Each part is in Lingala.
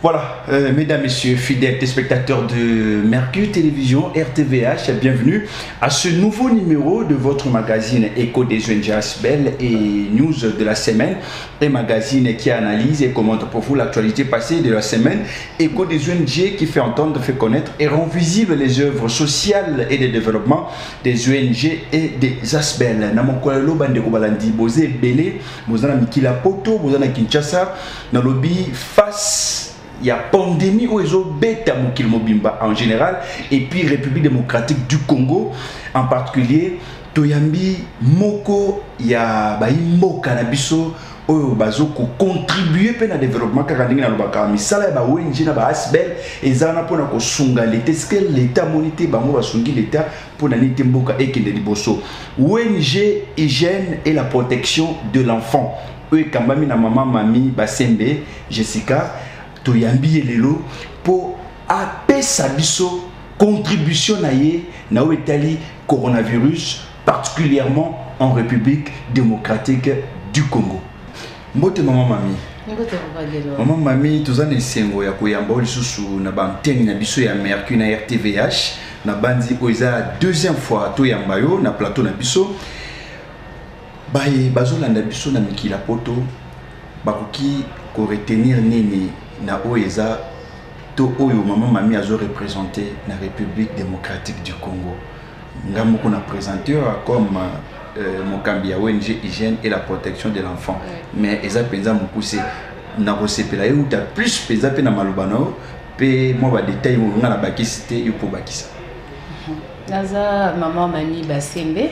Voilà, mesdames, messieurs, fidèles téléspectateurs de Mercure Télévision, RTVH, bienvenue à ce nouveau numéro de votre magazine Écho des ONG Asbel et News de la semaine. Un magazine qui analyse et commente pour vous l'actualité passée de la semaine. Écho des ONG qui fait entendre, fait connaître et rend visible les œuvres sociales et de développement des ONG et des Asbel. Namokwalo Bandeko Balandi, Bozé Belé, Bozana Mikila Poto, Bozana Kinshasa, Nalobi face. Il y a pandémie où ils ont bêta Moukil Mobimba en général et puis République démocratique du Congo en particulier. Toyambi Moko, il y a Baïmo Canabiso oyo bazoko contribuer pe na développement kaka ndenge na lobaka misala ba ONG na ba Asbel ezana pona ko sunga l'état ce que l'état monité bango ba sungi l'état pona nité mboka ekende liboso. ONG hygiène et la protection de l'enfant. Eux kambami na maman mami Basembe Jessica Toyambi lelo pour apesa biso contribution na ye na etali coronavirus particulièrement en République démocratique du Congo. Mbote maman mami. Mbote babagelo. Maman mami tozana esengo ya koyamba lisusu na banteni na biso ya Mercure na RTVH na bandi oza deuxième fois toyamba yo na plateau na biso. Baye bazolanda biso na mikila poto bakoki ko retenir nini na oeza to oyo maman mami azo représenter la République démocratique du Congo. Ngamo qu'on a présenté comme Mokambi ya ONG hygiène et la protection de l'enfant. Mais eza penza mukuse na kosepela yo ta plus penza pe na malobano pe moi ba détail mo ngana bakisité yo po bakisa. Naza maman mami Basembe.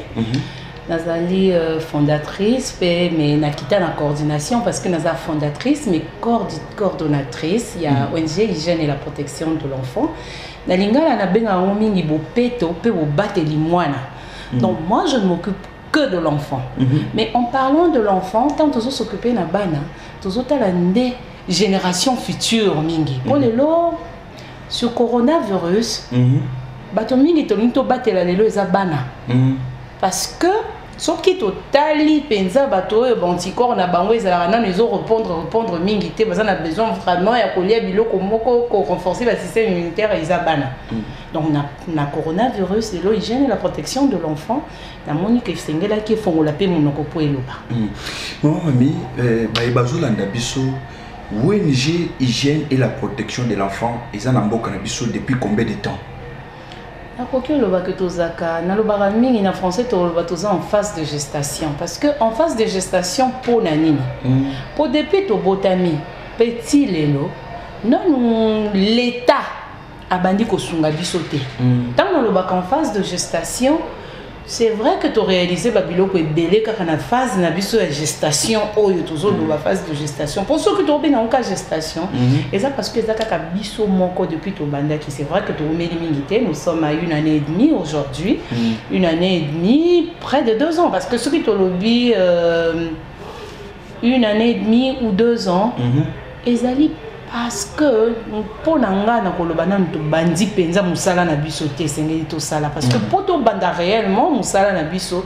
Nazali fondatrice, mais nakita la coordination parce que naza fondatrice, mais coordonnatrice. Il y a ONG hygiène et la protection de l'enfant. Na lingala na benga mingi bo peto pe bo bateli mwana. Donc moi je ne m'occupe que de l'enfant. Mais en parlant de l'enfant, tant que s'occuper na bana, toujours la génération future mingi. Pour le lot sur coronavirus, bato mingi to batela lelo eza bana. Parce que ce qui totali penza bato e banticorps na bango ezala na ils ont répondre mingi te parce qu'on a besoin vraiment ya kolia biloko moko ko renforcer le système immunitaire ezabana. Donc na coronavirus de l'hygiène et la protection de l'enfant na monique sengela ki fongola pe monoko po eloba. Maman mami bazolanda biso ONG hygiène et la protection de l'enfant ezana mboka na biso depuis combien de temps? En français, en phase de gestation. Parce que en phase de gestation, pour Nanini, pour depuis to botami, petit lélo, non, l'État a bandi ko sunga bisote. Tant en phase de gestation, c'est vrai que tu as réalisé babilo ko belé car na phase na biso de gestation oyo toujours la phase de gestation pour ceux qui ont bien en cas gestation et ça parce que ça ka biso moko depuis to banda qui c'est vrai que tu mets limité nous sommes à 1 année et demie aujourd'hui 1 année et demie près de 2 ans parce que ceux qui ont lobby 1 année et demie ou 2 ans ezali parce que pour nanga na kolobana to bandi penza musala na biso te sengeli to sala parce que pour to banda réellement musala na biso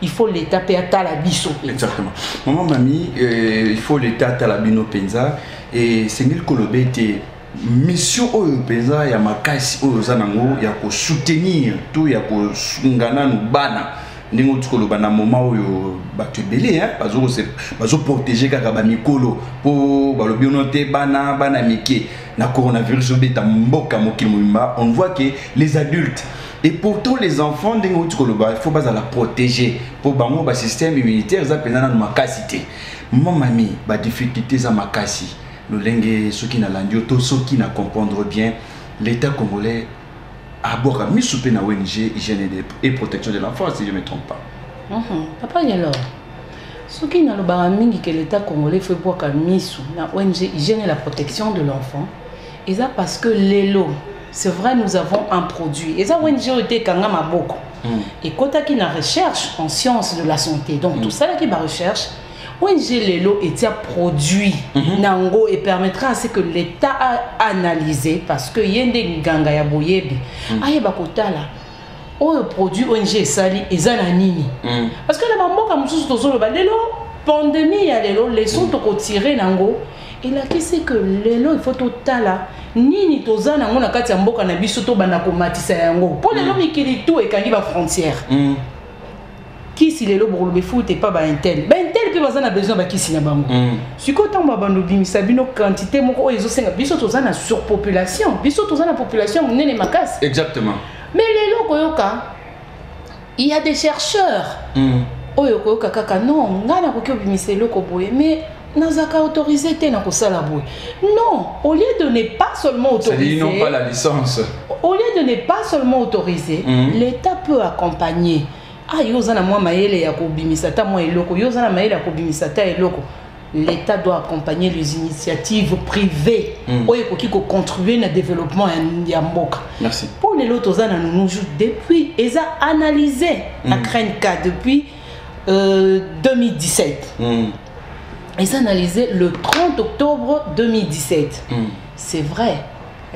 il faut l'état pe ata la biso. Exactement. Maman mami il faut l'état ata la bino penza et sengeli kolobe te mission oyo penza ya makasi oyo zanango ya ko soutenir tout ya ko sungana no bana ndingo tukoloba na moment oyo bato belé bazo protéger kaka ba mikolo po balobi onote bana mike na coronavirus obeta mboka mokili mobimba. On voit que les adultes et pourtant les enfants ndingo tukoloba il faut pas la protéger pour bango ba système immunitaire za penana na makasité. Maman mami ba difficulté za makasi lolenge soki na landio to soki na comprendre bien l'état congolais abora misoupe na ONG hygiène et protection de l'enfant si je ne me trompe pas. Papa yalo. Ce qui n'a le mingi que l'état congolais fait pour ka misu na ONG hygiène et la protection de l'enfant. Et ça parce que l'élo, c'est vrai nous avons un produit. Et ça ONG était kanga maboko. Et quand qui na recherche en sciences de la santé. Donc tout ça là qui va recherche ONG Lelo est un produit nango et permettra à ce que l'État a analysé parce que yende nganga ya boyebi ayeba kotala o produit ONG sali ezana nini parce que la mboka mususu tozolo ba lelo pandémie ya lelo leçon to tirer nango il a kisi que lelo il faut totala nini toza nango na kati ya mboka na biso to bana ko matisa yango po lelo mikili tout ekangi ba frontière qui si lelo bolobe foot et pas ba intel pe bazana besoin ba kisi na bango siko tamba bando bimisa bino quantité moko ezo senga biso toza na surpopulation biso toza na population munene makasi exactement mais lelo koyoka il y a des chercheurs oyo koyoka kaka non ngana ko bimisa loko boye mais nazaka autorisé te na kosala boye non au lieu de ne pas seulement autoriser ils n'ont pas la licence au lieu de ne pas seulement autoriser l'État peut accompagner ah yozana moi maele ya kobimisa ta moi eloko yozana maele ya kobimisa ta eloko l'État doit accompagner les initiatives privées oyo koki ko contribuer na développement ya mboka merci pour les lotos zana nous depuis eza analysé à Krenka depuis 2017 ils ont analysé le 30 octobre 2017 c'est vrai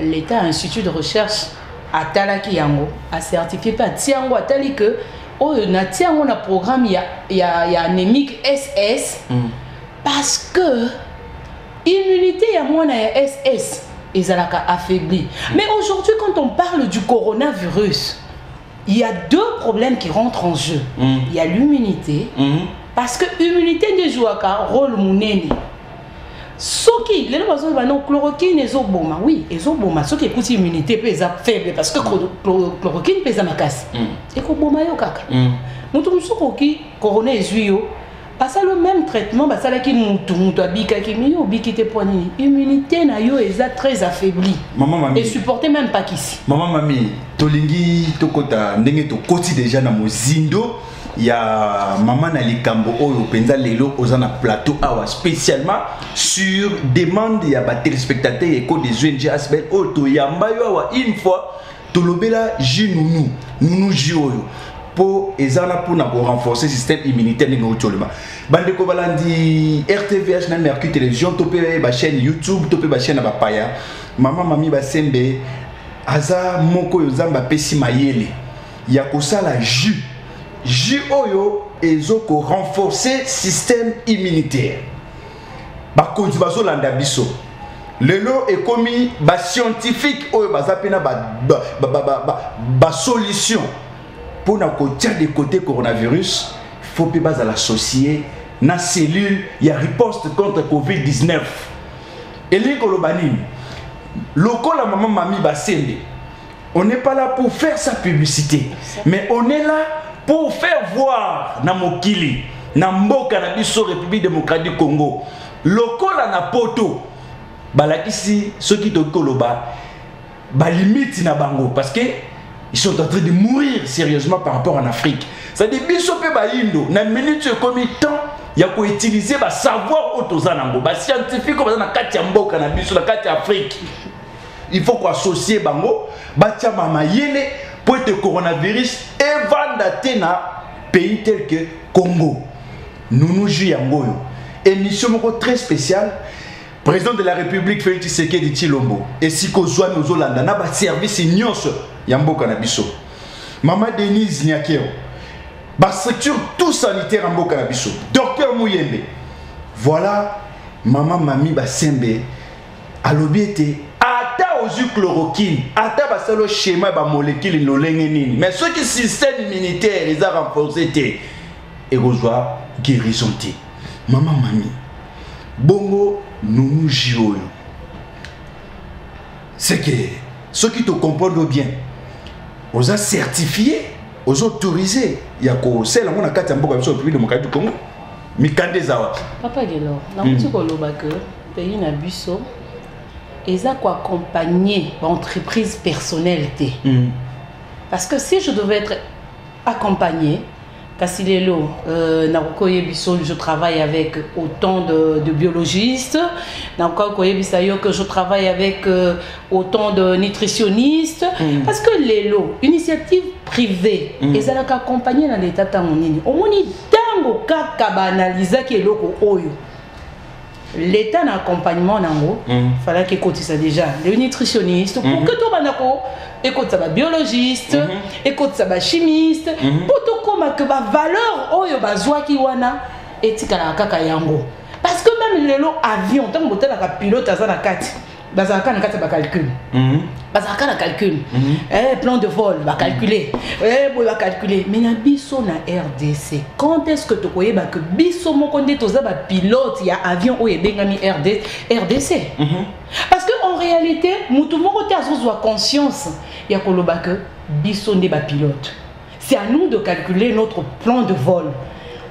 l'État institut de recherche à Talaki Yango a certifié pas Tiango a tali que oh na Tiango na programme il y a anémique SS parce que immunité ya moins na SS ils ont affaibli mais aujourd'hui quand on parle du coronavirus il y a deux problèmes qui rentrent en jeu il y a l'immunité parce que l'immunité ne joue pas rôle munene soki les gens non chloroquine ezoboma oui ezoboma soki écoute immunité peut être faible parce que chloroquine pesa makasi et ko boma yo kaka mutu musuko ki corona ezuyo passa le même traitement basala ki mutu abika ki miyo bikite poani immunité na yo eza très affaibli maman mami et supporter même pas qu'ici maman mami tolingi tokota ndenge to koti déjà na mozindo ya maman na likambo oyo penza lelo ozana plateau awa spécialement sur demande ya ba téléspectateurs éco des ONG Asbel auto yamba yo awa une fois tolobela jinunu nunu jioyo po ezana pour renforcer le système immunitaire ndenge otoleba bande ko balandi RTVH na Mercure Télévision topé ba chaîne YouTube topé ba chaîne ba paya maman mami basembe aza moko yo zamba pesi mayele ya kosala jus oyo ezoko renforcer système immunitaire bakonzi bazolanda biso lelo ekomi ba scientifique oyo bazapena ba solution pour na kotia de côté coronavirus faut pe bas à l'associer na cellule ya riposte contre COVID-19 eliko lobani loko la maman mami basembe on n'est pas là pour faire sa publicité mais on est là pour faire voir na mokili na mboka na biso République démocratique du Congo lokola na poto balakisi soki to koloba ba limite na bango parce que ils sont en train de mourir sérieusement par rapport en Afrique ça dit biso pe ba indo na minute comme temps ya ko utiliser ba savoir otozanango ba scientifique ko na kati ya mboka na biso na kati ya Afrique il faut qu'on associe bango batia mama yele pour le coronavirus et vendre na pays tel que Congo. Nous nous jouons émission très spéciale. Président de la République Félix Tshisekedi Tshilombo et Sikozwa Nozolanda na ba service nyonso yamboka na biso. Maman Denise Nyakeo. Ba structure tout sanitaire yamboka na biso. Docteur Mouyembe. Voilà maman mami basembe alobiete ata ozu chloroquine ata basalo schéma ba molécule lolenge nini mais ce qui système immunitaire les a renforcé té et rejoint guérison té maman mami bongo nous jioyo c'est que ceux qui te comprennent bien aux a certifié aux autorisé ya ko sela mona kati mboka biso République démocratique du Congo mikande zawa papa gelo na mutu ko loba que pays na biso eza ko accompagner l'entreprise personnelle té parce que si je devais être accompagné Kasilelo Narukoye Biso, je travaille avec autant de biologistes. Narukoye Bisayo que je travaille avec autant de nutritionnistes. Parce que l'élo, initiative privée, ils allaient accompagner dans l'état tamonini. Au moins, tango kaka banaliser qui est loko oyo. L'état d'accompagnement nango, fallait qu'il écoute ça déjà. Les nutritionnistes, pour que tout banako écoute ça va biologiste, écoute ça va chimiste, pour tout comme que ba valeur oyo bazwa ki wana etikala kaka yango parce que même lelo avion tant que la pilote azana kati bazaka na kati ba calcul bazaka na calcul plan de vol va calculer va calculer mais na biso na RDC quand est-ce que tu koyeba que biso moko nde toza ba pilote ya avion o ebengami RDC parce que en réalité mutu moko te azozwa conscience ya koloba que biso nde ba pilote. C'est à nous de calculer notre plan de vol.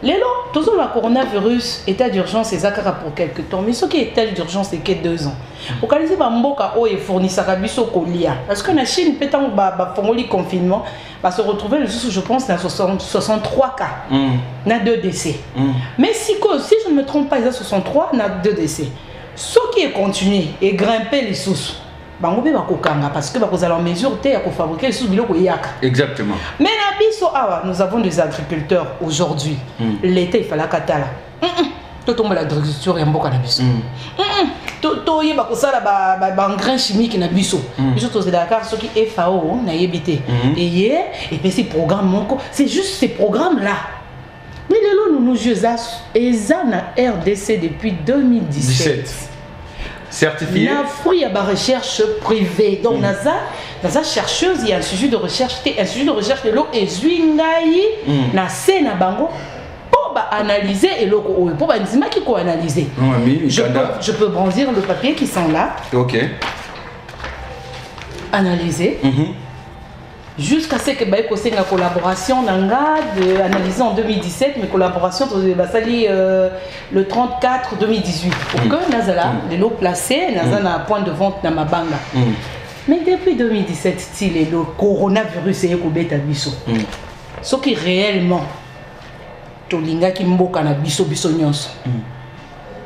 Lélo, tout le coronavirus, état d'urgence, c'est ça pour quelques temps. Mais ce qui est état d'urgence, c'est que 2 ans. Au cas où Mboka est fourni ça biso kolia. Parce que la Chine, peut-être le confinement, va se retrouver, je pense, dans 63 cas. Dans 2 décès. Mais si je ne me trompe pas, il y a 63, il y a 2 décès. Ce qui est continué et grimper les sous. Parce que vous allez en mesure de fabriquer sous biloko yaka. Exactement. Mais na biso awa, nous avons des agriculteurs aujourd'hui. L'été il fallait katala. To tombe l'agriculture ya mboka na biso. To yeba ko sala ba engrais chimique na biso. Biso to Dakar ce qui FAO na yebité. Et puis ces programmes moko, c'est juste ces programmes là. Mais lelo nous jouons eza na RDC depuis 2017. Certifié. Na fruit à la recherche privée. Donc NASA chercheuse, il y a un sujet de recherche, de l'eau et Zwingaï, na na bango pour analyser et l'eau pour qui ko analyser. Je peux brandir le papier qui sont là. OK. Analyser. Jusqu'à ce que c'est une collaboration analysée en 2017, mais collaboration le 34 2018 pour que Nazala de l'eau placée Nazala un point de vente dans ma banga. Mais depuis 2017 le coronavirus est au biso. Ce qui réellement tolinga ki mboka na biso nyonso.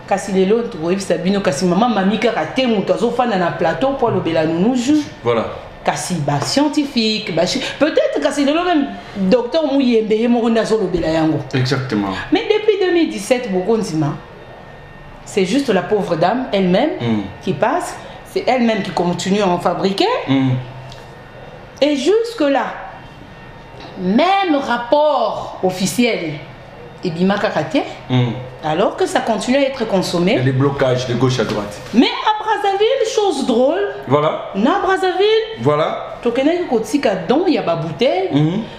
Kasi lelo to sabino kasi maman mamika ka te muto azofana na plateau pour le bela nounou. Voilà. Kasi ba scientifique peut-être kasi le même docteur Mouyembe Morunda zo lobela yango. Exactement. Mais depuis 2017 Bokondima c'est juste la pauvre dame elle-même qui passe, c'est elle-même qui continue à en fabriquer. Et jusque là même rapport officiel et bima kakate alors que ça continue à être consommé. Il y a des blocages de gauche à droite. Mais à Brazzaville, chose drôle. Voilà. Na Brazzaville. Voilà. Tokenai kotika don il y a ba bouteille.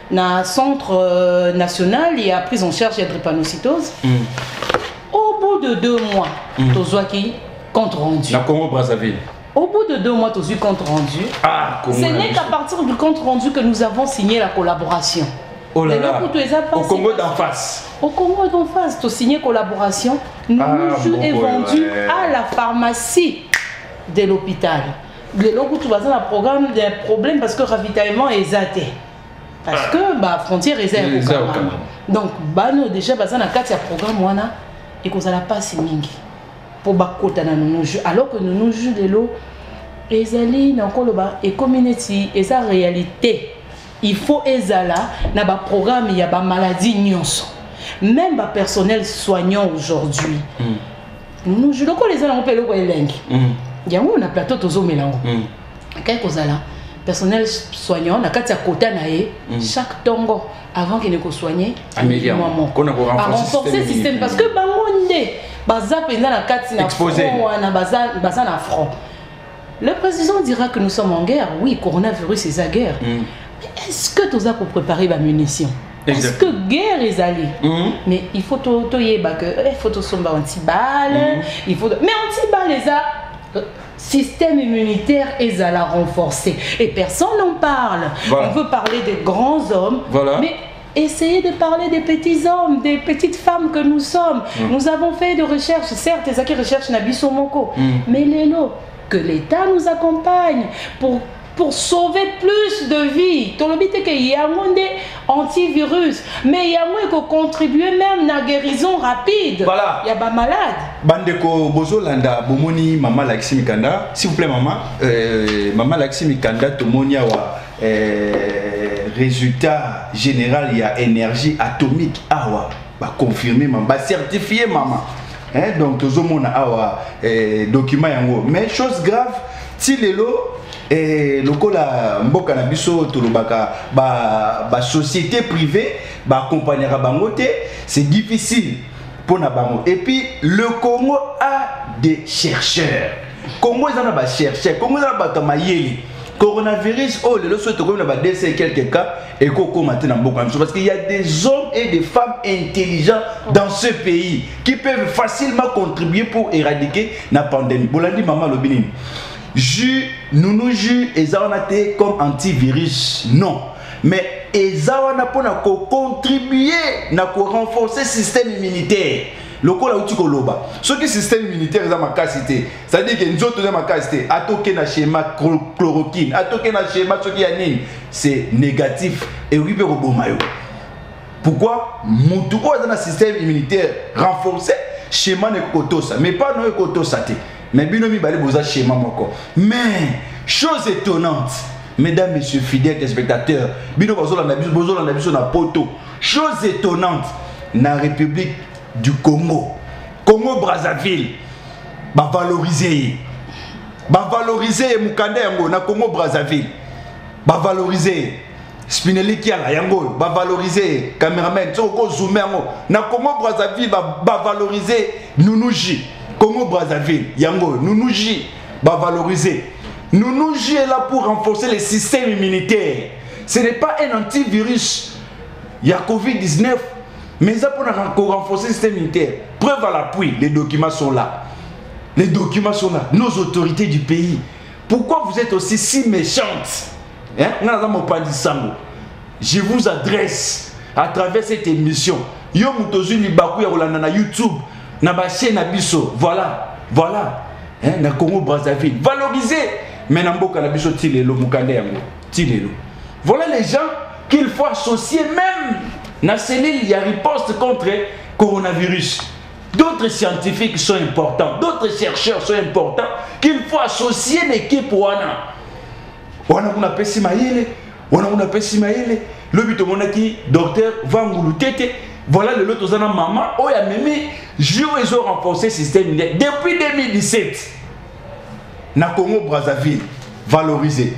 Na centre national il y a prise en charge de drépanocytose. Au bout de 2 mois, tozoaki compte rendu. Na Congo Brazzaville. Au bout de 2 mois, tozoaki compte rendu. Ce n'est qu'à partir du compte rendu que nous avons signé la collaboration. Oh là là. Au Congo d'en face. Au Congo d'en face, tu as signé collaboration. Nous est vendu à la pharmacie de l'hôpital. Le logo tu vas dans le programme des problèmes parce que ravitaillement est zaté. Parce que la frontière est zéro. Donc nous déjà dans la carte du programme wana et qu'on a pas mingi pour bakota na nous alors que nous jouons de l'eau ezali na koloba et community et sa réalité. Il faut ezala na ba programme il y a ba maladie nyonso. Même ba personnel soignant aujourd'hui. Nous je le connais là on peut le elengi. Il y a un plateau tozo melango. Quelque chose là. Personnel soignant na kati ya kota na ye chaque tongo avant qu'il ne ko soigner à renforcer le système parce que bangonde baza penza na kati na front na baza na front. Le président dira que nous sommes en guerre. Oui, coronavirus c'est la guerre. Est-ce que tu as pour préparer la munition? Est-ce que guerre est allée? Mais il faut que il faut anti-balles, il faut mais anti-balles les système immunitaire est à la renforcer et personne n'en parle. On veut parler des grands hommes, mais essayez de parler des petits hommes, des petites femmes que nous sommes. Nous avons fait de recherches, certes, les qui recherchent Nabiso Moko, mais que l'État nous accompagne pour sauver plus de vies. Tu le que il y a un antivirus, mais il y a un qui contribue même à la guérison rapide. Voilà. Il y a pas malade. Bandeko Bozolanda, Bomoni, Maman Laximi Kanda. S'il vous plaît, Maman. Maman Laximi Kanda, Tomonia wa résultat général, il y a énergie atomique. Awa, bah confirmé, Maman, bah certifié, Maman. Donc, tout le monde a document yango. Mais chose grave, si les lots et lokola mboka na biso tolobaka ba société privée ba accompagnera bangote, c'est difficile pour Nabango. Et puis le Congo a des chercheurs. Congo ils en a des chercheurs. Congo ils en a des mayeli. Coronavirus, oh le souhait de va décès quelques cas et Coco maintenant parce qu'il y a des hommes et des femmes intelligents dans ce pays qui peuvent facilement contribuer pour éradiquer la pandémie. Bolandi maman lobini. Jus, nounou jus, et ça on a été comme antivirus. Non. Mais et ça on a pour contribuer à renforcer le système immunitaire. Le corps là où tu coloba. Ce qui est système immunitaire est ma capacité. C'est-à-dire que nous autres ma capacité. À toquer na schéma chloroquine, à toquer na schéma ce qui est c'est négatif et oui peut rebomayo. Pourquoi? Moutou dans un système immunitaire renforcé, schéma ne kotosa, mais pas non kotosa. Mais binomi bali boza schéma moko. Mais chose étonnante, mesdames, messieurs, fidèles téléspectateurs, bino bozo la biso na poto. Chose étonnante, na République du Congo, Congo Brazzaville, va valoriser Mukanda yango na Congo Brazzaville, va valoriser Spinelli Kiala yango, va valoriser cameraman, soko zoomer yango na Congo Brazzaville, va valoriser Nounouji, Congo Brazzaville yango, Nounouji va valoriser. Nounouji est là pour renforcer le système immunitaire. Ce n'est pas un antivirus. Il y a Covid-19. Mais ça pour renforcer le système immunitaire. Preuve à l'appui, les documents sont là. Les documents sont là. Nos autorités du pays. Pourquoi vous êtes aussi si méchantes? Je vous adresse à travers cette émission. Yo mutozu libaku ya rolanda na YouTube, na ba chaîne abiso. Voilà. Na Congo Brazzaville. Valorisez. Mais na mboka na biso tilelo mukande yango. Tilelo. Voilà les gens qu'il faut associer même. Dans la cellule, il y a riposte contre le coronavirus. D'autres scientifiques sont importants, d'autres chercheurs sont importants qu'il faut associer l'équipe Wana. Wana on appelle Simaïle, le but de mon qui docteur Vangoulou Tete. Voilà le lot aux maman, oh ya mémé, ils ont renforcé le système immunitaire depuis 2017. Na Congo Brazzaville, valorisé.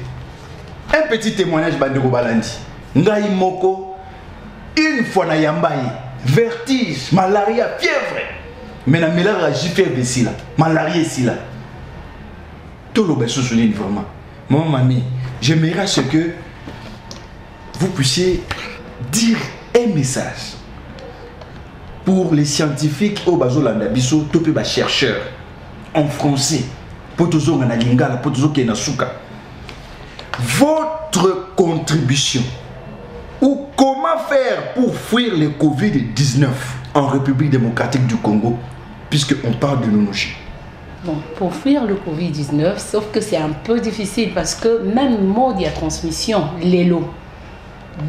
Un petit témoignage Bandeko Balandi. Ngai Moko. Une fois na yambaye, vertige, malaria, fièvre. Mais na malaria fièvre ici là, malaria ici là. Tout le monde se souvient vraiment. Maman, mamie, j'aimerais à ce que vous puissiez dire un message pour les scientifiques au Bazolanda Bisso, tous les chercheurs en français, pour tous ceux qui ont lingala, pour tous ceux qui ont souka. Votre contribution. Ou comment faire pour fuir le Covid-19 en République démocratique du Congo, puisqu'on parle de Nounouchi? Bon, pour fuir le Covid-19, sauf que c'est un peu difficile parce que même mode de transmission, l'élo,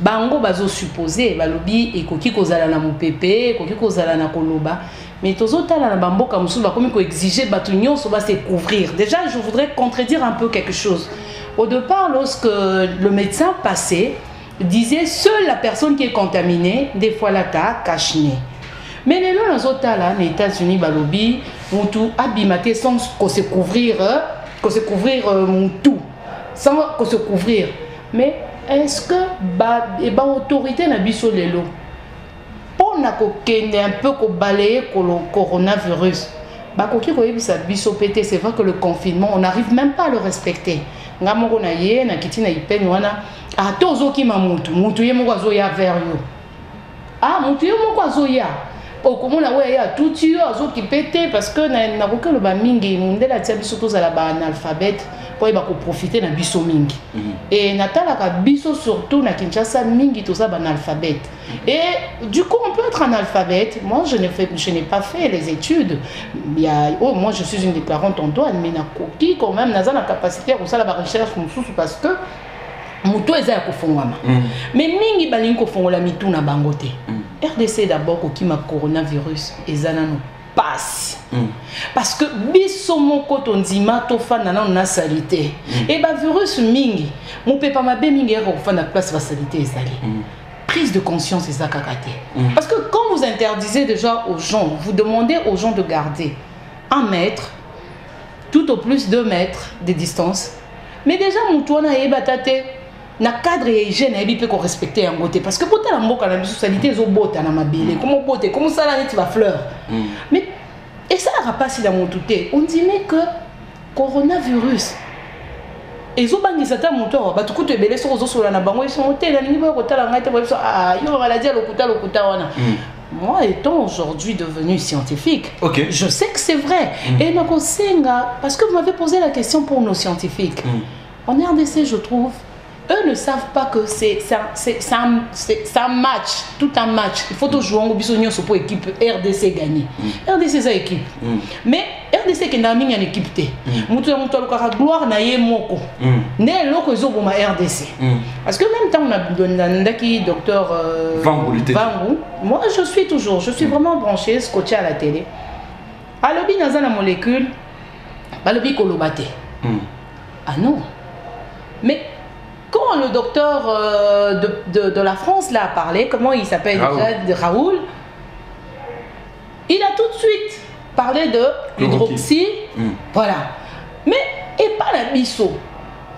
bango bazo supposé, balobi et koki kozala na mopepe, koki kozala na koloba, mais tozo tala na bambo comme ça, comme ko exiger batunyon so va se couvrir. Déjà, je voudrais contredire un peu quelque chose. Au départ, lorsque le médecin passait, disait seule la personne qui est contaminée, des fois la ta cache-nez. Mais les gens là, les États-Unis, balobi, moutou abimate sans se couvrir, moutou, sans se couvrir. Mais est-ce que ba autorité na biso lelo pour na ko kende un peu ko balayer le coronavirus, ba ko ki ko yebisa biso pété, c'est vrai que le confinement, on n'arrive même pas à le respecter. Ngamoko na ye na kitina ipeni wana a tozoki ma mutu ye moko azoya vers yo. Ah mutu ye moko azoya. Okomona we ya tuti yo azoki pété parce que na ko le ba mingi ndela tia biso tozala ba analphabète pour ba ko profiter na biso mingi. Et natala ka biso surtout na Kinshasa mingi toza ba analphabète. Et du coup on peut être analphabète. Moi je n'ai pas fait les études. Il y a moi je suis une déclarante en douane mais na koki quand même naza na capacité pour ça la recherche parce que muto eza ko fongwama. Mais mingi balingi ko fongola mitu na bangote. RDC d'abord ko kima coronavirus ezana no passe. Parce que biso moko tondima to fana na salité. Et ba virus mingi, mon pepa mabe mingi ko fana place va salité ezali. Prise de conscience eza kakate. Parce que quand vous interdisez déjà aux gens, vous demandez aux gens de garder 1 mètre, tout au plus 2 mètres de distance. Mais déjà mutuana e batate na cadre et hygiène et peut qu'on respecter en côté parce que pour la mboka la socialité ils ont botte na mabile comment ça là tu vas fleur mais et ça n'a pas si dans mon touté on dit mais que coronavirus et zo bangi sata moto ba tukuto ebele so zo sola na bango ils sont hôtel ni ba kotala ngate ba ah yo maladie lokuta wana. Moi étant aujourd'hui devenu scientifique, je sais que c'est vrai. Et parce que vous m'avez posé la question pour nos scientifiques. En RDC, je trouve, eux ne savent pas que c'est un match, tout un match. Il faut toujours jouer au pour équipe RDC gagner. RDC c'est équipe. Mais RDC qui n'a mis une équipe T. Moutou le gloire na yé moko. Né loko zo pour ma RDC. Parce que même temps on a donné docteur Vangou. Moi je suis vraiment branché scotché à la télé. À l'obi dans la molécule, à l'obi kolobate. Ah non. Mais quand le docteur de la France là a parlé, comment il s'appelle déjà, Raoul, il a tout de suite parlé de l'hydroxy, voilà. Mais et pas la biso,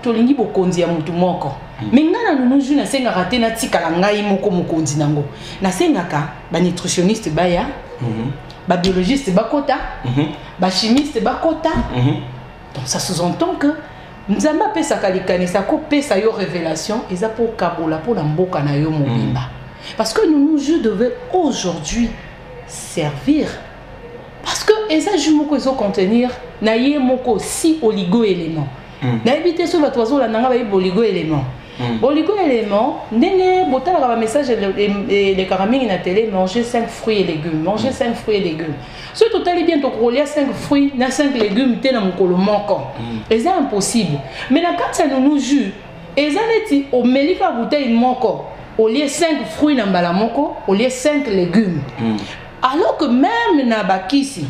tolingi bokondi ya mutu moko. Mais ngana nous joue na senga raté na tikala ngai moko mokondi nango. Na senga ka ba nutritionniste baya, ba biologiste bakota, ba chimiste bakota. Donc ça sous-entend que Nzamba pesa kalikanisa ko pesa yo révélation eza pour kabola pour la mboka na yo mobimba. Parce que nous je devait aujourd'hui servir parce que eza ju moko ezo contenir na ye moko si oligo éléments. Na éviter sur votre oiseau la nanga ba oligo éléments. Oligo éléments ndenge botala ba message les caramines na télé manger 5 fruits et légumes, manger 5 fruits et légumes. Si tu as bien ton courrier 5 fruits, 5 légumes, tu es dans mon colomon. C'est impossible. Mais la carte, ça nous jus. Et ça n'est pas au melika bouteille moko. Au lieu 5 fruits dans balamoko, au lieu 5 légumes. Alors que même dans bakisi,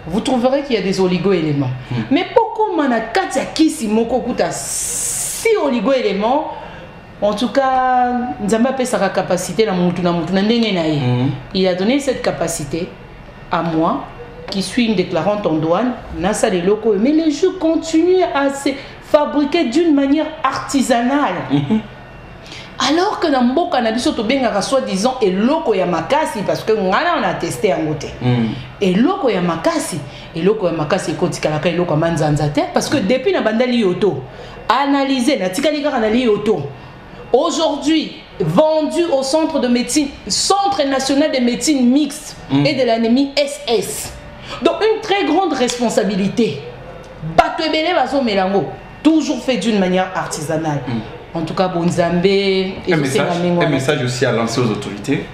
vous trouverez qu'il y a des oligo-éléments. Mais pourquoi na carte ya kisi moko kuta si oligo-éléments? En tout cas, Nzamba a sa capacité il a donné cette capacité à moi, qui suis une déclarante en douane, Nasa les locaux, mais les jus continuent à se fabriquer d'une manière artisanale. Alors que dans Mboka Nabiso Tobenga soi-disant et loko ya makasi parce que on a testé en côté. Et loko ya makasi kotikalaka loko manzanzate parce que depuis na bandali yoto analysé na tikali kaka na yoto. Aujourd'hui, vendu au centre de médecine, Centre national de médecine mixte et de l'anémie SS. Donc une très grande responsabilité. Batouebele Bazo Melango, toujours fait d'une manière artisanale. En tout cas, Bonzambé. Un message aussi à lancer aux autorités.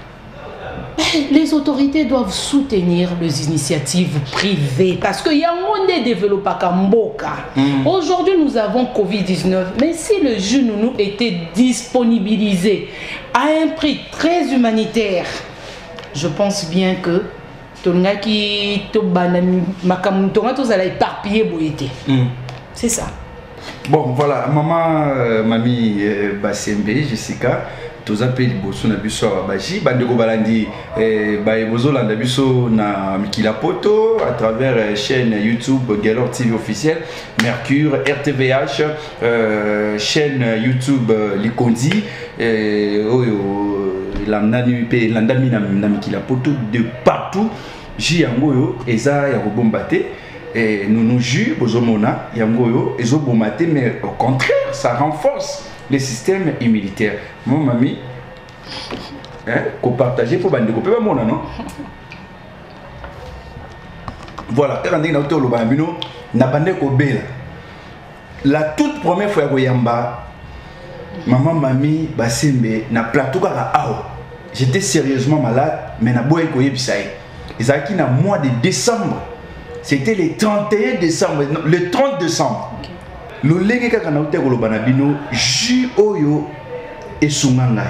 Les autorités doivent soutenir les initiatives privées parce qu'il y a un monde développé à Mboka. Aujourd'hui, nous avons Covid-19, mais si le jeune nous était disponibilisé à un prix très humanitaire, je pense bien que c'est ça. Bon, voilà, maman, mamie Basembe, Jessica. Tous appels bosso na biso baji bandeko balandi bozo landa biso na Mikila Poto à travers chaîne YouTube Galor TV officiel, Mercure, RTVH, chaîne YouTube Likondi landami pe landami na Mikila Poto de partout jiangoyo eza ya kobombate et nous jus bozomona yangoyo ezo bombate mais au contraire ça renforce le système immunitaire. Mon mamie, qu'on partage pour bande couper pas mon non. Voilà, la toute première fois que yamba, maman mamie Basembe na plateau kaka ao. J'étais sérieusement malade, mais na boye koye bisai. Ils ont na mois de décembre. C'était le 31 décembre, non, le 30 décembre. Le lenge kaka na uteko lobana bino ju oyo esungangai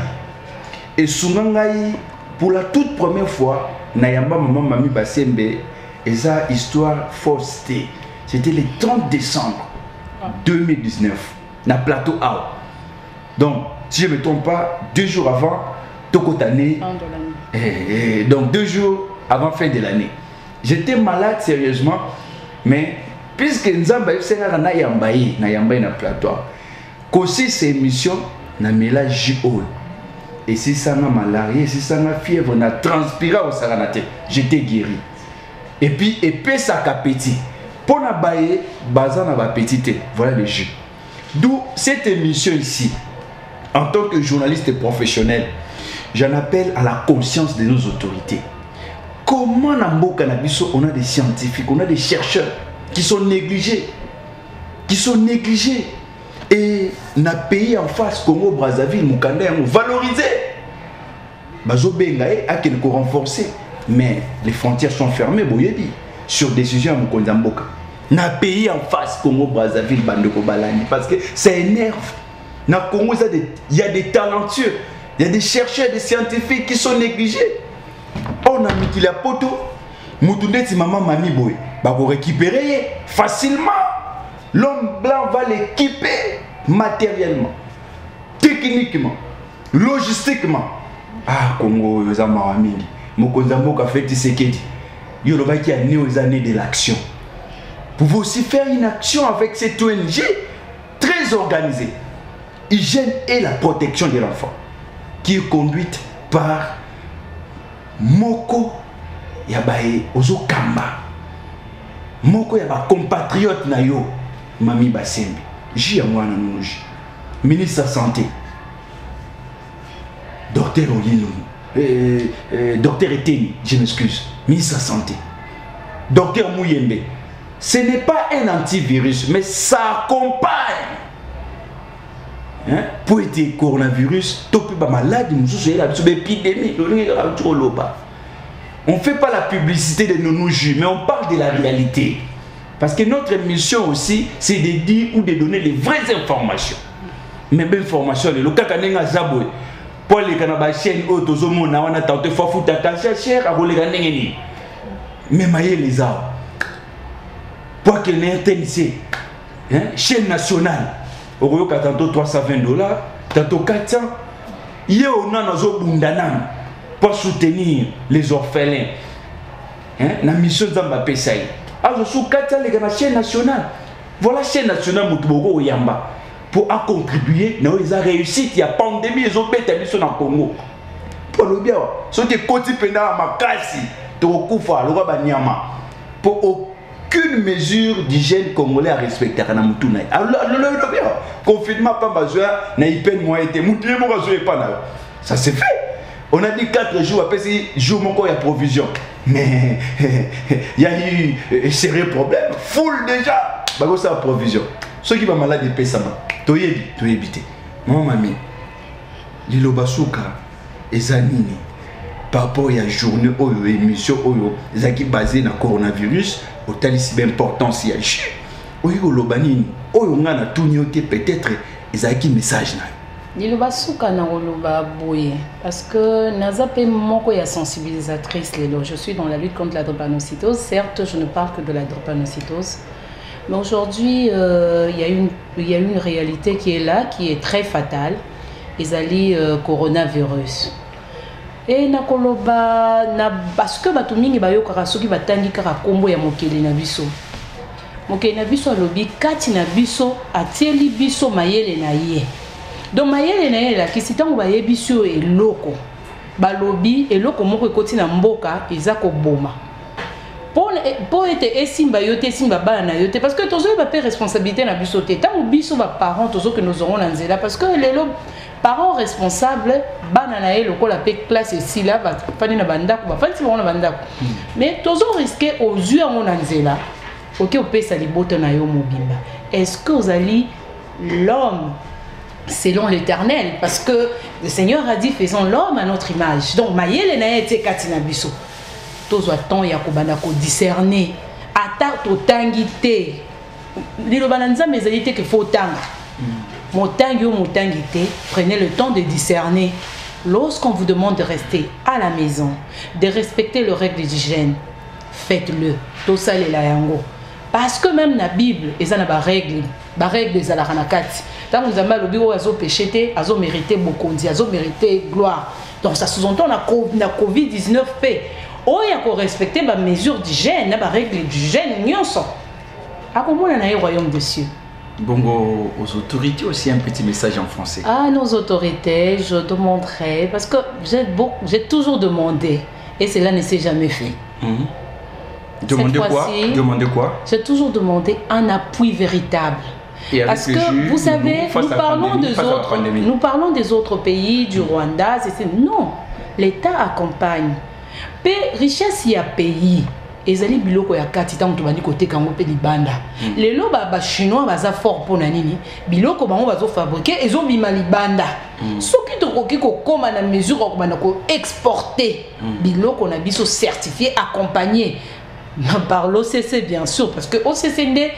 pour la toute première fois na yamba maman mami Basembe eza histoire fausseté. C'était le 30 décembre 2019 na plateau ao. Donc si je ne me trompe pas 2 jours avant Tokotane, donc 2 jours avant fin de l'année. J'étais malade sérieusement, mais puisque Nzamba na yambaye na plateau, qu'aussi ces émissions na mélange oil. Et si ça m'a malaria, si ça m'a fièvre, na transpira au saranate, j'étais guéri. Et puis ça appétit. Pour na bailler, bazan na appétit. Voilà le jus. D'où cette émission ici, en tant que journaliste professionnel, j'en appelle à la conscience de nos autorités. Comment dans le cannabis, on a des scientifiques, on a des chercheurs qui sont négligés. Et dans le pays en face, Congo, Brazzaville, Mukanda, on valorisé. Bazo Bengae a quelque renforcé. Mais les frontières sont fermées, sur décision à Mukondamboka. Dans le pays en face, Congo, Brazzaville, Bandeko Balani, parce que ça énerve. Dans le Congo, il y a des talentueux, il y a des chercheurs, des scientifiques qui sont négligés. On a mis qu'il y a poto, Moutoundeti maman mami boy, bah pour récupérer facilement. L'homme blanc va l'équiper matériellement, techniquement, logistiquement. Ah, Congo, ils ont marami. Mokonzambo a fait Tshisekedi. Yoruba qui a né aux années de l'action. Vous pouvez aussi faire une action avec cette ONG très organisée. Hygiène et la protection de l'enfant, qui est conduite par Moko Yabaye Ozo Kamba. Moko Yaba compatriote Nayo Mami Basembi. Jiamwana Nouji. Ministre de la Santé. Docteur Oyinounou. Docteur Eteni, je m'excuse. Ministre de la Santé. Docteur Mouyembe. Ce n'est pas un antivirus, mais ça accompagne. Hein? Pour être coronavirus, topi ba maladie, nous sommes là, épidémie. On ne fait pas la publicité de nos jus, mais on parle de la réalité. Parce que notre mission aussi, c'est de dire ou de donner les vraies informations. Mais bien information, le cas kanenga zaboué. Pour les canabas chaînes autres, on a tenté de faire foutre ta chère à rouler ganengeni. Mais maillé les arbres. Pour qu'il n'ait un chaîne nationale. Au tantôt $320, tantôt 400. Hier, on a nos bundanan pour soutenir les orphelins. La mission d'Ambapé Saï. Alors, sous 400, les gars, la chaîne nationale. Voilà la chaîne nationale Moutoubogo Yamba. Pour contribuer, nous avons réussi. Il y a pandémie, ils ont bêté dans le Congo. Pour le bien, ceux qui continuent à ma casse, pour aucune mesure d'hygiène congolais à respecter. Alors, confinement, pas besoin, ça s'est fait. On a dit 4 jours, après 6 jours, il y a provision. Mais il y a eu sérieux problème. Full déjà, il y a provision. Ceux qui sont malades, ils paient ça. Tu es évité. Mon mamie, Lilo Basuka, Ezanini, par rapport à la journée, aux émissions, qui sont basées dans le coronavirus, au talisman d'importance, il y a eu Lobanini, on a tout peut-être, ils ont un message. Lilo Basuka na Oloba Boye, parce que Nazape Moko est sensibilisatrice. Je suis dans la lutte contre la drépanocytose. Certes, je ne parle que de la drépanocytose. Mais aujourd'hui, il y a une réalité qui est là, qui est très fatale. Ils allaient coronavirus. Et nakoloba na parce que batumingi bayo karasoki batangi kara kombo ya mokeli na biso. Mokeli na biso alobi kati na biso atieli biso mayele na ye. Donc mayele na ye la kisitango baye biso eloko. Balobi eloko moko ekoti na mboka ezako boma. Pour être esimba yote esimba bana na yote parce que tozo ba pe responsabilité na biso te tant biso ba parents tozo que nous aurons na nzela parce que les parents responsables bana na ye lokola pe classe ici là va fani na bandako ba fani na bandako mais tozo risquer aux yeux en na nzela OK opesa libota na yo mobimba est-ce que vous allez l'homme selon l'Éternel parce que le Seigneur a dit faisons l'homme à notre image donc mayele na ye te katina biso tozo temps ya kobanda ko discerner ata to tangité lilo bananza mezalité que faut tanga motangi ou motangité prenez le temps de discerner lorsqu'on vous demande de rester à la maison de respecter les règles d'hygiène faites-le to salela yango parce que même la Bible ils ont ba règles des alaranakati tant nous avons le bureau azo péché azo mérité bokondi azo mérité gloire donc ça sous-entend na Covid-19 paix. Oh, il faut respecter les mesures d'hygiène, les règles d'hygiène. À comment on a eu royaume des cieux? Bongo, aux autorités aussi un petit message en français. À nos autorités, je demanderai, parce que j'ai toujours demandé, et cela ne s'est jamais fait. Demandez quoi? Demandez quoi? J'ai toujours demandé un appui véritable. Parce que vous savez, nous parlons des autres pays, du Rwanda, non, l'État accompagne. Pe richesse y a pays. Ezali biloko ya kati tango tobandi côté kango pe libanda. Lelo ba chinois baza fort pour nanini. Biloko bango bazo fabriquer ezo bima libanda. Soki tokoki ko koma na mesure ko bana ko exporter. Biloko na biso certifié accompagné. Par l'OCC bien sûr parce que OCCND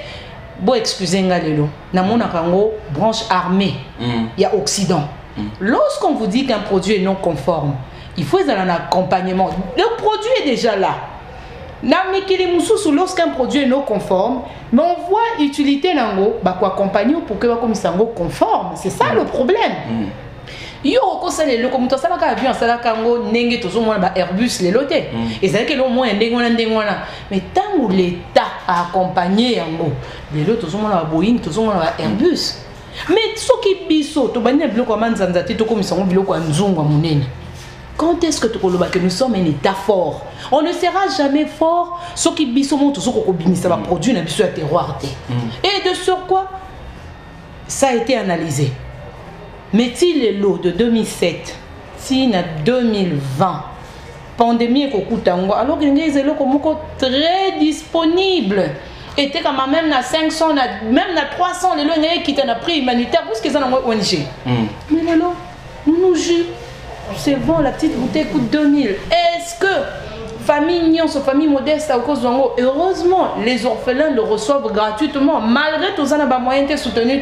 bon excusez-moi lelo. Na mona kango branche armée. Il y a Occident. Lorsqu'on vous dit qu'un produit est non conforme, il faut un accompagnement. Le produit est déjà là. Lorsqu'un produit est non conforme, mais on voit l'utilité nango, bah quoi accompagner pour que comme ça conforme. C'est ça le problème. Yo kosa le comme to sala ka avion sala kango nenge to zo mona ba Airbus le loté. Et ça que le moins ndengona mais tant l'État a accompagné yango. Le loto zo mona ba Boeing to zo mona ba Airbus. Mais ce qui biso to bani biloko manzanza te to comme ça biloko nzungwa munene. Quand est-ce que nous sommes un État fort? On ne sera jamais fort ce qui biso monte ce qu'on bimisa va produire na biso ya terroir. Et de sur quoi ça a été analysé. Mais si les lots de 2007, si na 2020, pandémie kokutango, alors que les lots comme très disponibles. Et quand même na 500, même na 300 les lots qui t'en a pris humanitaire parce qu'ils en ont ONG. Mais les lots, nous juge. C'est bon, la petite bouteille coûte 2000. Est-ce que famille famille modeste à cause de heureusement les orphelins le reçoivent gratuitement malgré tous les moyens de soutenir.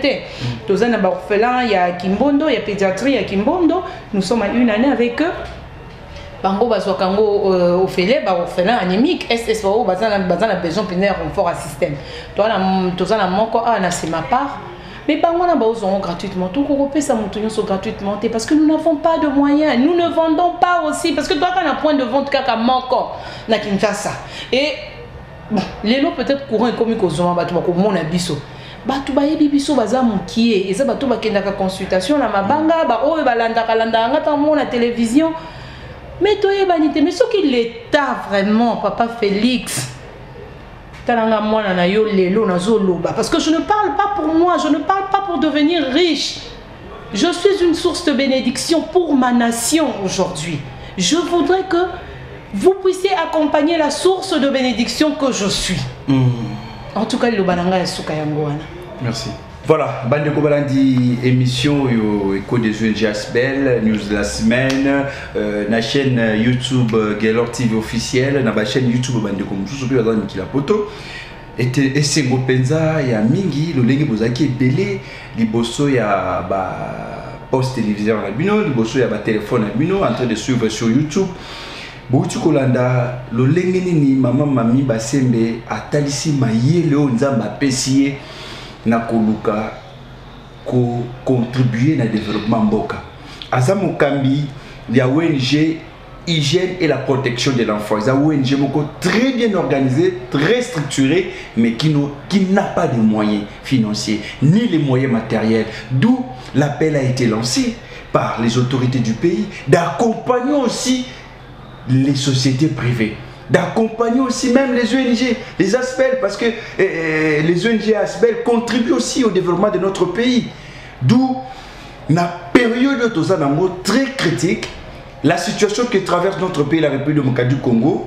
Tous les orphelins, il y a Kimbondo, il y a pédiatrie, il y a Kimbondo. Nous sommes à une année avec eux. Bango bazokango orphelin anémique SSO bazana besoin de renfort à système. Toi la moko na c'est ma part. Mais bango na bazongo gratuitement. Tout européen ça monte gratuitement parce que nous n'avons pas de moyens. Nous ne vendons pas aussi parce que toi quand on a point de vente kaka manko na Kinshasa. Et bon, les lots peut-être courant comme kozoma batu ba ko mona biso. Batu ba yebi biso baza mukie eza batu ba kenda ka consultation na mabanga ba oyo balanda ngata mona télévision. Mais toi banité mais ce qui l'État vraiment papa Félix. Parce que je ne parle pas pour moi, je ne parle pas pour devenir riche. Je suis une source de bénédiction pour ma nation aujourd'hui. Je voudrais que vous puissiez accompagner la source de bénédiction que je suis. En tout cas, le bananga est soukayangoana. Merci. Voilà, Bande Kobalandi, émission Éco des ONG Asbel, news de la semaine, la chaîne YouTube Gaylor TV officielle, la chaîne YouTube Bande Kobalandi qui la poto. Et c'est Gopenza, il y a Mingi, le Lengi Bozaki est belé, Liboso, il y a post télévision à Bino, Liboso, il y a téléphone à Bino, en train de suivre sur YouTube. Bouti Kolanda, le Lengi Nini, maman Mami Basembe, a Talisi Maye, Léon Zamba Pessier. Na koluka ko contribuer au développement mboka. Azamu kambi ya ONG hygiène et la protection de l'enfant. C'est une ONG très bien organisée, très structurée, mais qui n'a pas de moyens financiers ni les moyens matériels. D'où l'appel a été lancé par les autorités du pays d'accompagner aussi les sociétés privées, d'accompagner aussi même les ONG, les Asbel, parce que les ONG Asbel contribuent aussi au développement de notre pays. D'où la période très critique, la situation que traverse notre pays, la République démocratique du Congo,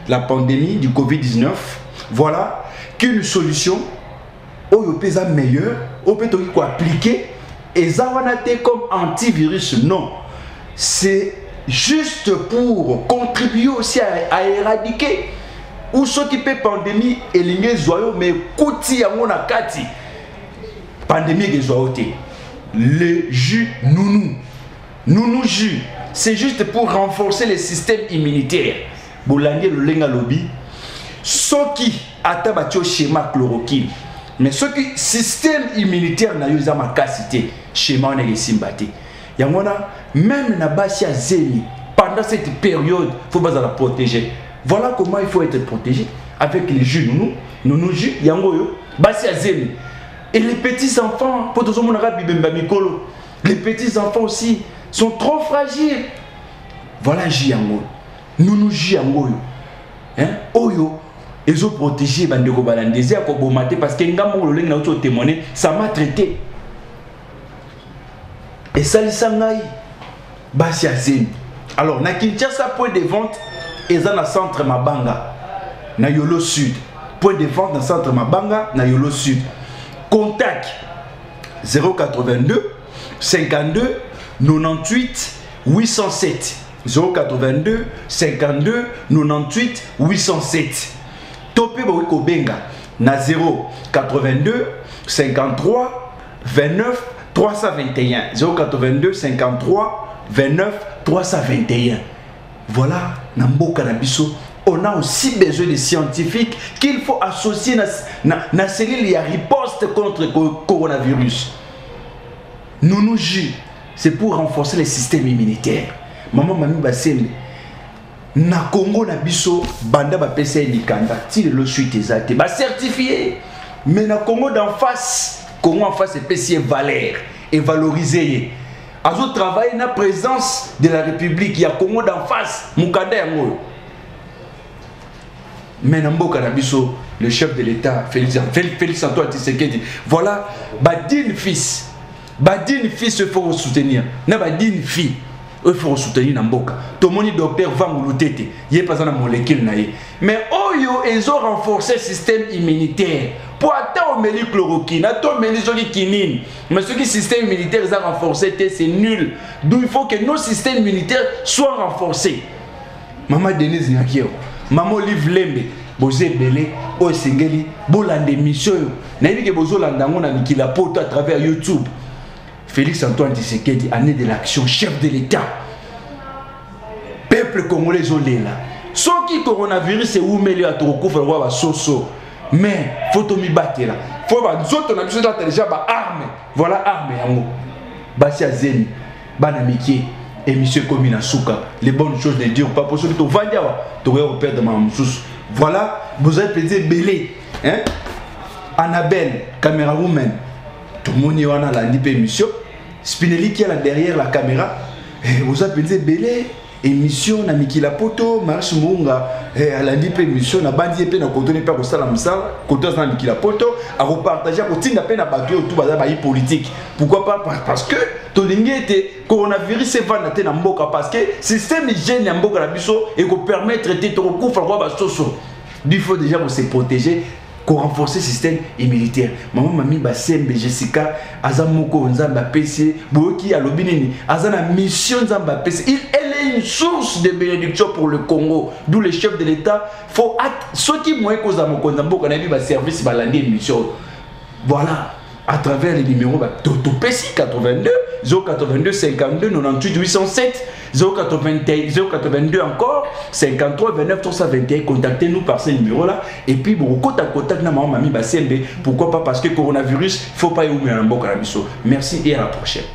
la pandémie du Covid-19, voilà qu'une solution au pays meilleure, au pays qu'on appliquer, et ça comme antivirus, non. C'est juste pour contribuer aussi à éradiquer ou ce qui peut pandémie et les joyaux mais koti ya mona kati pandémie des joyaux le jus nounou jus c'est juste pour renforcer le système immunitaire bolange le lenga lobby ce qui atabatio schéma chloroquine mais ce qui système immunitaire na yo za makasité schéma on est simbati yangona même na basi zéni pendant cette période faut pas la protéger. Voilà comment il faut être protégé avec les jus nounou jus yango yo basi zéni Et les petits-enfants, les petits-enfants aussi sont trop fragiles. Voilà Jiango. Nous Jiango. Hein? Oyo. Ils ont protégé Bandeko Balandese à Kobomate parce que Ngambo Loleng n'a pas témoigné, ça m'a traité. Et ça, les sangai, Basiazine. Alors, na Kinshasa, point de vente, et dans le centre Mabanga, na Yolo Sud. Point de vente dans le centre Mabanga, na Yolo Sud. Contact 082 52 98 807. 082 52 98 807. Topé Bawiko Benga na 082 53 29 321. 082 53 29 321. Voilà, Namboka Nabiso. On a aussi besoin de scientifiques qu'il faut associer na cellule et à riposte contre le coronavirus. Nounouji, c'est pour renforcer le système immunitaire. Maman Mami Basembe. Na Congo na biso banda ba PC Nikanda ti le suite exact ba certifié mais na Congo d'en face c'est PC valeur et valorisé azo travailler na présence de la République ya Congo d'en face mukanda yango mais na mboka na biso le chef de l'État Félix Antoine Tshisekedi voilà badine fils il faut soutenir na badine fille il faut soutenir Namboka. Tout le monde docteur va mouloutete. Il n'y a pas de molécule. Mais ils ont renforcé le système immunitaire. Pour attendre le chloroquine, attendre le kinine. Mais ce qui le système immunitaire a renforcé, c'est nul. Donc il faut que nos systèmes immunitaires soient renforcés. Maman Denise Nyakio, Maman Liv Lembe, Bozé Belé, Osengeli, Bolande Mission. Naïvi que Bozo Landango na Nikila Poto à travers YouTube. Félix Antoine Tshisekedi, année de l'action, chef de l'État. Peuple congolais olé là. Ce qui coronavirus c'est où mêler à Toroko, faut voir soso. Mais faut to mi battre là. Faut voir nous autres on a besoin de déjà ba arme. Voilà arme yango. Basia Zeni, Banamiki et monsieur Komina Souka. Les bonnes choses de dire pas pour ceux qui to vandiawa, to repère de mamsous. Voilà, vous avez plaisir belé, hein? Annabelle, caméra woman. Tout le monde y a la émission. Spinelli qui est là derrière la caméra. Vous avez dit belé émission na Mikila Poto, Marche Munga à la émission na bandi et na contenu pas au salam sala, côté na Mikila Poto à repartager à côté na peine à battre tout bazar baï politique. Pourquoi pas parce que ton ligne était coronavirus c'est va na mboka parce que système hygiène na mboka na biso et ko permettre de te recouvrir ba soso. Il faut déjà se protéger. Pour renforcer le système immunitaire. Maman Mami Basembe Jessica Azamoko Nzamba PC Boki Alobinini Azana mission Nzamba PC. Elle est une source de bénédiction pour le Congo. D'où le chef de l'État faut ceux qui moins cause à mon Nzambo qu'on a vu service balandi mission. Voilà. À travers les numéros Toto PC 82 082 52 98 807 082 encore 53 29 321. Contactez-nous par ces numéros là et puis bon contact na maman Mami Basembe. Pourquoi pas parce que coronavirus il faut pas y oublier un bon carabiso. Merci et à la prochaine.